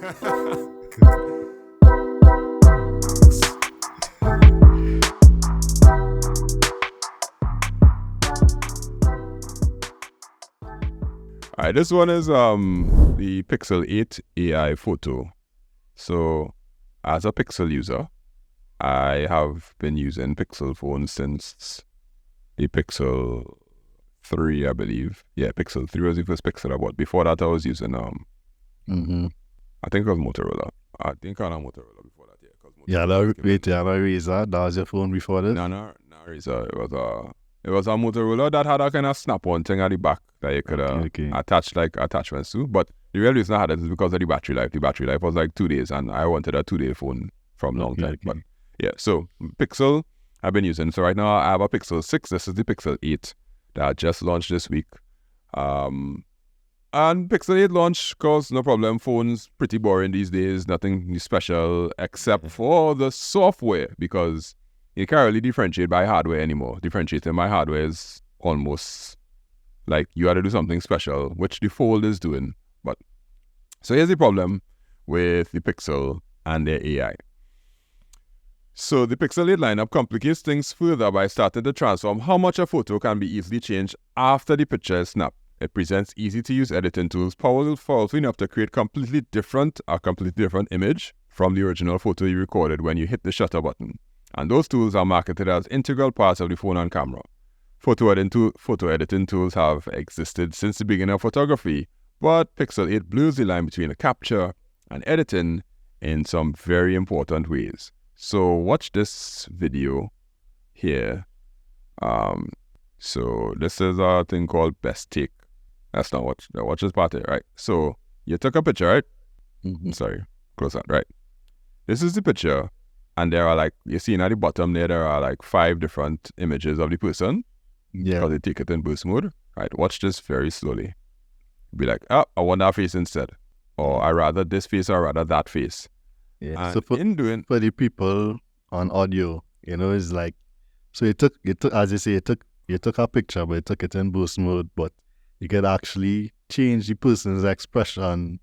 Alright, this one is the Pixel 8 AI photo. So, as a Pixel user, I have been using Pixel phones since the Pixel 3, I believe. Yeah, Pixel 3 was the first Pixel I bought. Before that, I was using I think it was Motorola. I think I had a Motorola before that. Yeah, Razor. That was your phone before this? No, Razor. It was a Motorola that had a kind of snap-on thing at the back that you could attach like attachments to. But the real reason I had it is because of the battery life. The battery life was like 2 days, and I wanted a 2-day phone from long time. But yeah, so Pixel I've been using. So right now I have a Pixel 6. This is the Pixel 8 that just launched this week. And Pixel 8 launch caused no problem. Phones pretty boring these days. Nothing special except for the software, because you can't really differentiate by hardware anymore. Differentiating by hardware is almost like you had to do something special, which the Fold is doing. But so here's the problem with the Pixel and their AI. So the Pixel 8 lineup complicates things further by starting to transform how much a photo can be easily changed after the picture is snapped. It presents easy-to-use editing tools, powerful enough to create a completely different image from the original photo you recorded when you hit the shutter button. And those tools are marketed as integral parts of the phone and camera. Photo editing tools have existed since the beginning of photography, but Pixel 8 blurs the line between capture and editing in some very important ways. So watch this video here. So this is a thing called Best Take. That's not watch this part here, right? So you took a picture, right? Sorry, close that, right? This is the picture, and there are like, you see at the bottom there are like 5 different images of the person. Yeah. Because they take it in burst mode. Right, watch this very slowly. Be like, I want that face instead. Or I rather this face or rather that face. Yeah. And so for the people on audio, it's like, so you took as you say, you took a picture, but you took it in burst mode, but you could actually change the person's expression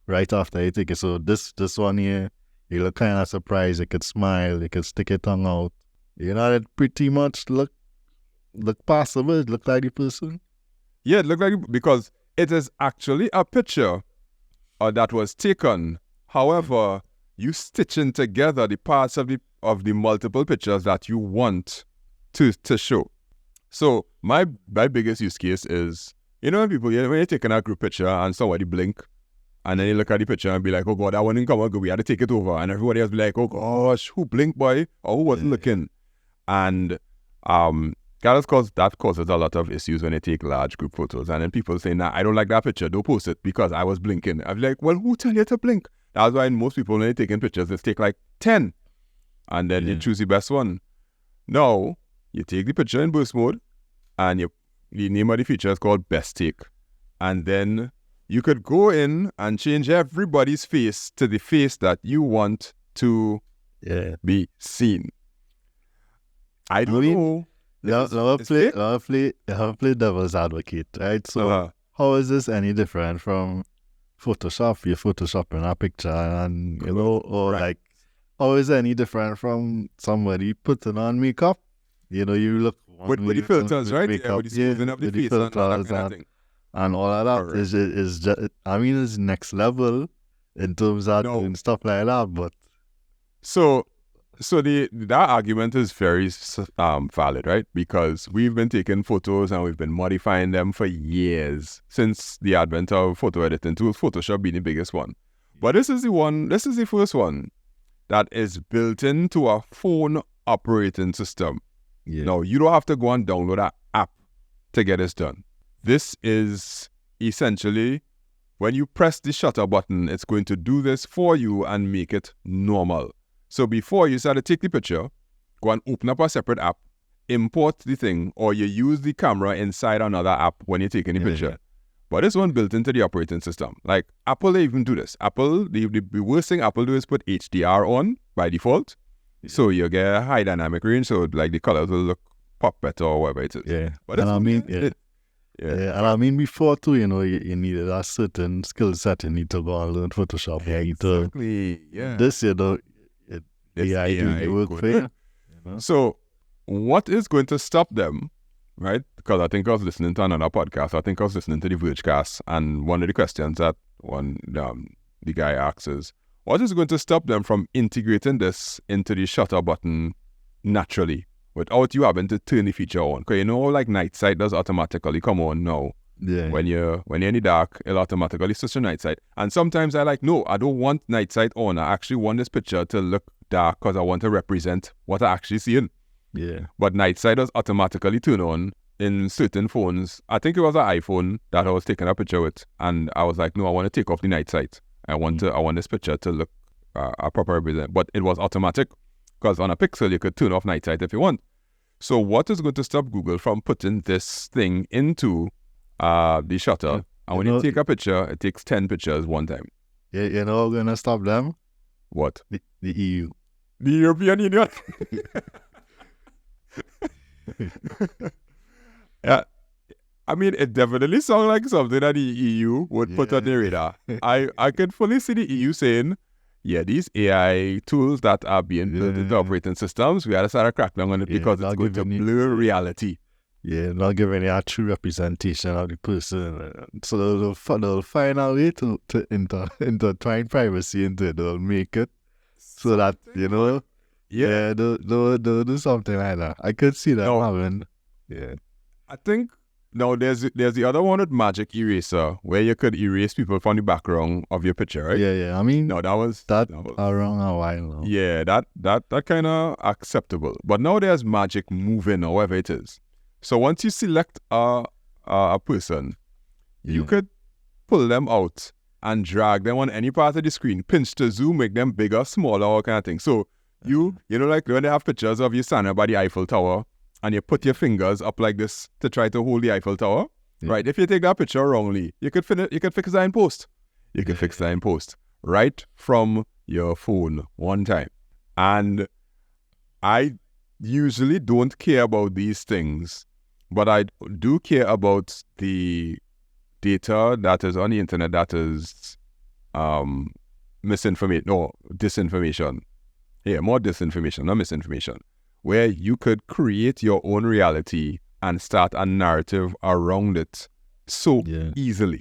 right after you take it. So this one here, you look kind of surprised, you could smile, you could stick your tongue out. It pretty much look possible. It looked like the person. Yeah, it looked like, because it is actually a picture that was taken. However, you stitching together the parts of the multiple pictures that you want to show. So my biggest use case is, when you're taking a group picture and somebody blink, and then you look at the picture and be like, oh God, that one didn't come out good, we had to take it over. And everybody else be like, oh gosh, who blinked, boy? Or who wasn't looking? And that causes a lot of issues when they take large group photos. And then people say, nah, I don't like that picture, don't post it because I was blinking. I'm like, well, who tell you to blink? That's why most people, when they're taking pictures, they take like 10. And then you choose the best one. Now, you take the picture in burst mode, and the name of the feature is called Best Take. And then you could go in and change everybody's face to the face that you want to be seen. I don't know. I'll play devil's advocate, right? So how is this any different from Photoshop? You're photoshopping a picture, and like, how is it any different from somebody putting on makeup? You look with the filters, right? Makeup, with the smoothing of the face and all that kind of thing. And all of that is just, it's next level in terms of doing stuff like that. But so that argument is very valid, right? Because we've been taking photos and we've been modifying them for years since the advent of photo editing tools, Photoshop being the biggest one. But this is the first one that is built into a phone operating system. Yeah. Now, you don't have to go and download an app to get this done. This is essentially, when you press the shutter button, it's going to do this for you and make it normal. So before you start to take the picture, go and open up a separate app, import the thing, or you use the camera inside another app when you're taking the picture. But this one built into the operating system. Like Apple, they even do this. Apple, the worst thing Apple do is put HDR on by default. Yeah. So you get a high dynamic range, so like the colors will pop better or whatever it is. Yeah. But Yeah, and I mean before too, you needed a certain skill set. You need to go and learn Photoshop. Exactly. Yeah. This, AI doing the work for you. So, what is going to stop them, right? Because I think I was listening to another podcast. I think I was listening to the Vergecast, and one of the questions that the guy asks is, what is going to stop them from integrating this into the shutter button naturally without you having to turn the feature on? Because like night sight does automatically come on now. Yeah. When you're in the dark, it'll automatically switch to night sight. And sometimes I don't want night sight on. I actually want this picture to look dark because I want to represent what I actually seeing. Yeah. But night sight does automatically turn on in certain phones. I think it was an iPhone that I was taking a picture with, and I was like, no, I want to take off the night sight. I want this picture to look a proper represent. But it was automatic because on a Pixel you could turn off night sight if you want. So what is going to stop Google from putting this thing into the shutter? Yeah. And when you take a picture, it takes 10 pictures one time. Yeah, you know what's going to stop them? What? The EU. The European Union. Yeah. I mean, it definitely sounds like something that the EU would put on the radar. I could fully see the EU saying, yeah, these AI tools that are being built into operating systems, we got to start a crackdown on it because it's going to blur reality. Yeah, not giving you a true representation of the person. So they'll find a way to intertwine privacy into it. They'll make it so that, they'll do something like that. I could see that happening. Yeah. I think, there's the other one with Magic Eraser, where you could erase people from the background of your picture, right? Yeah. I mean, that was around a while now. Yeah, that kind of acceptable. But now there's Magic Moving, or whatever it is. So once you select a person, you could pull them out and drag them on any part of the screen, pinch to zoom, make them bigger, smaller, all kind of thing. So like when they have pictures of you standing by the Eiffel Tower, and you put your fingers up like this to try to hold the Eiffel Tower, right? If you take that picture wrongly, you could fix that in post. You could fix that in post right from your phone one time. And I usually don't care about these things, but I do care about the data that is on the internet that is misinformation or disinformation. Yeah, more disinformation, not misinformation. Where you could create your own reality and start a narrative around it so easily.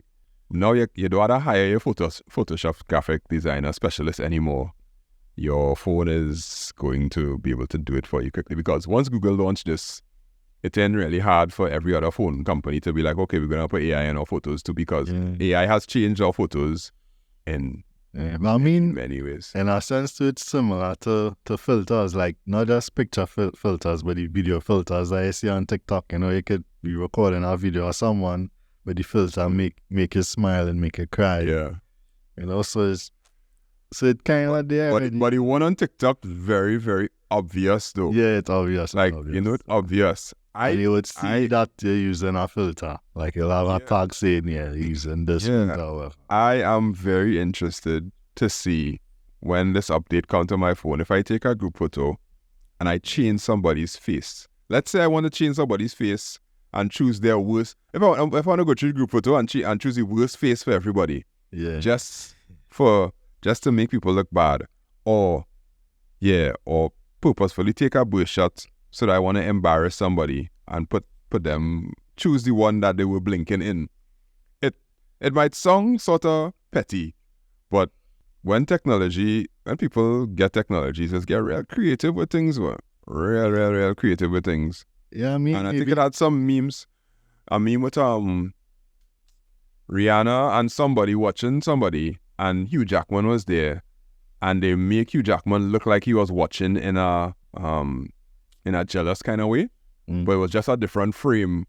Now you don't have to hire your Photoshop graphic designer specialist anymore. Your phone is going to be able to do it for you quickly, because once Google launched this, it's then really hard for every other phone company to be like, okay, we're going to put AI in our photos too, because AI has changed our photos in many ways. In a sense, too, it's similar to filters, like not just picture filters, but the video filters that you see on TikTok. You could be recording a video of someone, but the filter make you smile and make you cry. Yeah. So it's kind of like there. But the one on TikTok is very, very obvious, though. Yeah, it's obvious. Like, it's obvious. And you would see that you're using a filter. Like, you'll have a tag saying, using this filter. I am very interested to see when this update comes to my phone. If I take a group photo and I change somebody's face. Let's say I want to change somebody's face and choose their worst. If I want to go through the group photo and choose the worst face for everybody. Yeah. Just to make people look bad. Or purposefully take a burst shot so that I want to embarrass somebody and put them, choose the one that they were blinking in. It might sound sort of petty, but when people get technology, just get real creative with things. Real creative with things. Yeah, I mean, and I think it had some memes. A meme with Rihanna and somebody watching somebody, and Hugh Jackman was there, and they make Hugh Jackman look like he was watching in a jealous kind of way, but it was just a different frame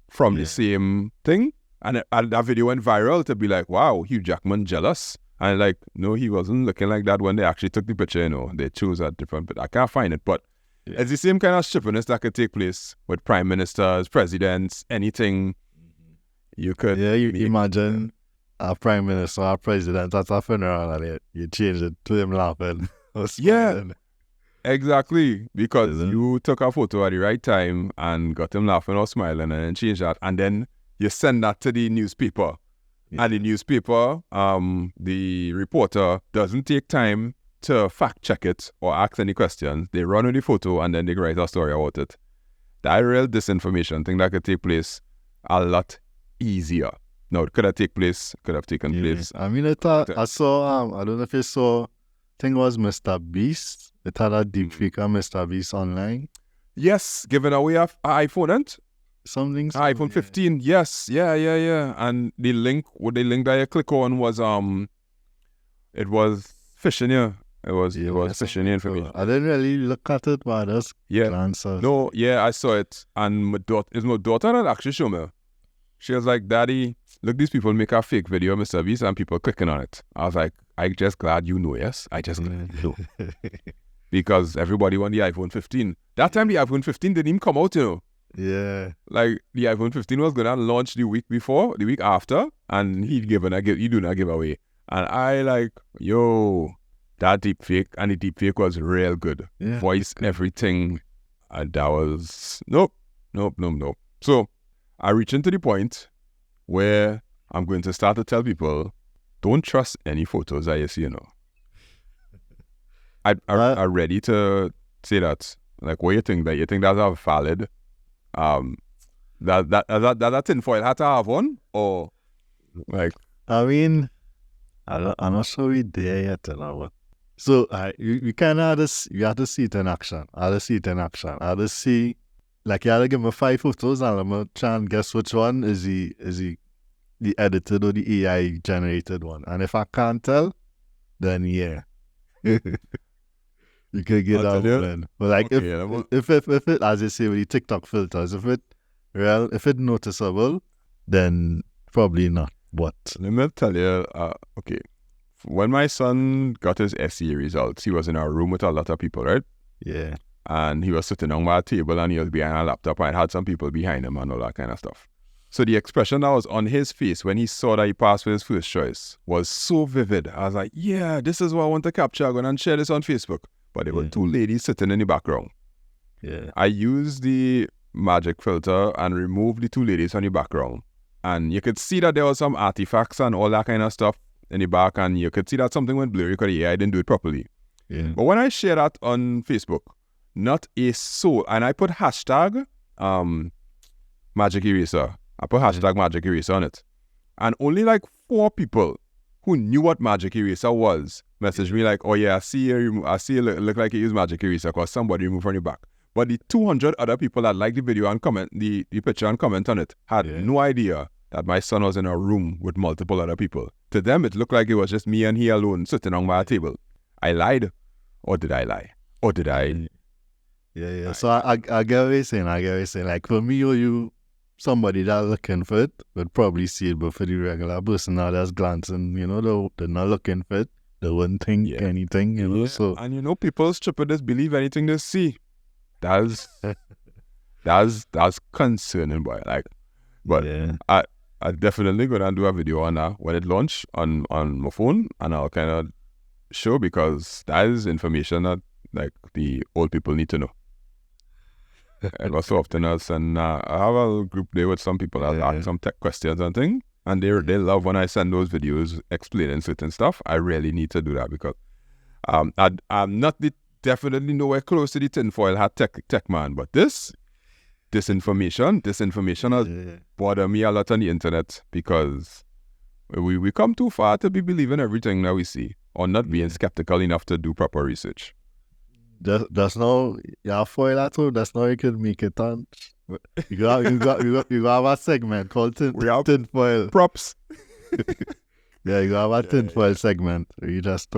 from the same thing. And that video went viral to be like, wow, Hugh Jackman jealous. And like, no, he wasn't looking like that when they actually took the picture, They chose a different, but I can't find it. But it's the same kind of stupidness that could take place with prime ministers, presidents, anything. You could... Yeah, you imagine a prime minister or a president at a funeral and you change it to him laughing. Yeah, exactly. Because you took a photo at the right time and got him laughing or smiling and then changed that. And then you send that to the newspaper. And the newspaper, the reporter doesn't take time to fact check it or ask any questions. They run with the photo and then they write a story about it. That real disinformation thing that could take place a lot easier. No, it could have taken place. I mean, I saw, I don't know if you saw, I think it was Mr. Beast. It had a deep fake of Mr. Beast online. Yes, giving away an iPhone, and something. iPhone 15. Yes, yeah. And the link that you click on was it was phishing. Yeah, it was phishing information. I didn't really look at it, but I just glanced at it. No, I saw it, and my daughter that actually showed me. She was like, "Daddy, look, these people make a fake video of Mr. Beast and people clicking on it." I was like, "I just glad you know, yes? I just glad you know." Because everybody want the iPhone 15. That time the iPhone 15 didn't even come out, you know. Yeah. Like, the iPhone 15 was going to launch the week after, and he do not give away. And I like, yo, that deep fake, and the deep fake was real good. Yeah, voice, everything. And that was, nope. So, I reach into the point where I'm going to start to tell people, don't trust any photos that you see, you know. I'm ready to say that. Like, what you think? That you think that's a valid? That tinfoil hat to have one, or like? I mean, I'm not sure we're there yet, you know. So you kind of you have to see it in action. I have to see, like, you have to give me 5 photos, and I'm gonna try and guess which one is the edited or the AI generated one. And if I can't tell, then yeah. You could get out then. But like, if it, as you say with the TikTok filters, if it noticeable, then probably not. But let me tell you, okay, when my son got his SE results, he was in our room with a lot of people, right? Yeah. And he was sitting on my table and he was behind a laptop and had some people behind him and all that kind of stuff. So the expression that was on his face when he saw that he passed with his first choice was so vivid. I was like, yeah, this is what I want to capture. I'm going to share this on Facebook. But there were 2 ladies sitting in the background. Yeah. I used the magic filter and removed the 2 ladies from the background. And you could see that there was some artifacts and all that kind of stuff in the back. And you could see that something went blurry because the AI didn't do it properly. Yeah. But when I shared that on Facebook, not a soul. And I put hashtag magic eraser. I put hashtag magic eraser on it. And only like 4 people who knew what magic eraser was messaged me like, oh yeah, I see you look like you use magic eraser because somebody removed from your back. But the 200 other people that liked the video and comment the picture and comment on it had no idea that my son was in a room with multiple other people. To them, it looked like it was just me and he alone sitting on my table. I lied, or did I lie? Or did I? Yeah. So I get what you're saying. Like, for me or you, somebody that's looking for it would probably see it, but for the regular person now that's glancing, you know, they're not looking for it. They wouldn't think anything, you know. Yeah. So, and you know, people stupidest believe anything they see. That's concerning, boy. Like, but I definitely gonna do a video on that when it launch on my phone, and I'll kind of show, because that is information that like the old people need to know. Ever so often else, and I have a group there with some people that ask some tech questions and things, and they love when I send those videos explaining certain stuff. I really need to do that because I'm not definitely nowhere close to the tinfoil hat tech man, but this disinformation has bothered me a lot on the internet, because we come too far to be believing everything that we see, or not being skeptical enough to do proper research. That's no, foil at all. That's no, you can make it on. You got have a segment called tinfoil props. Yeah, you have a tinfoil segment. You just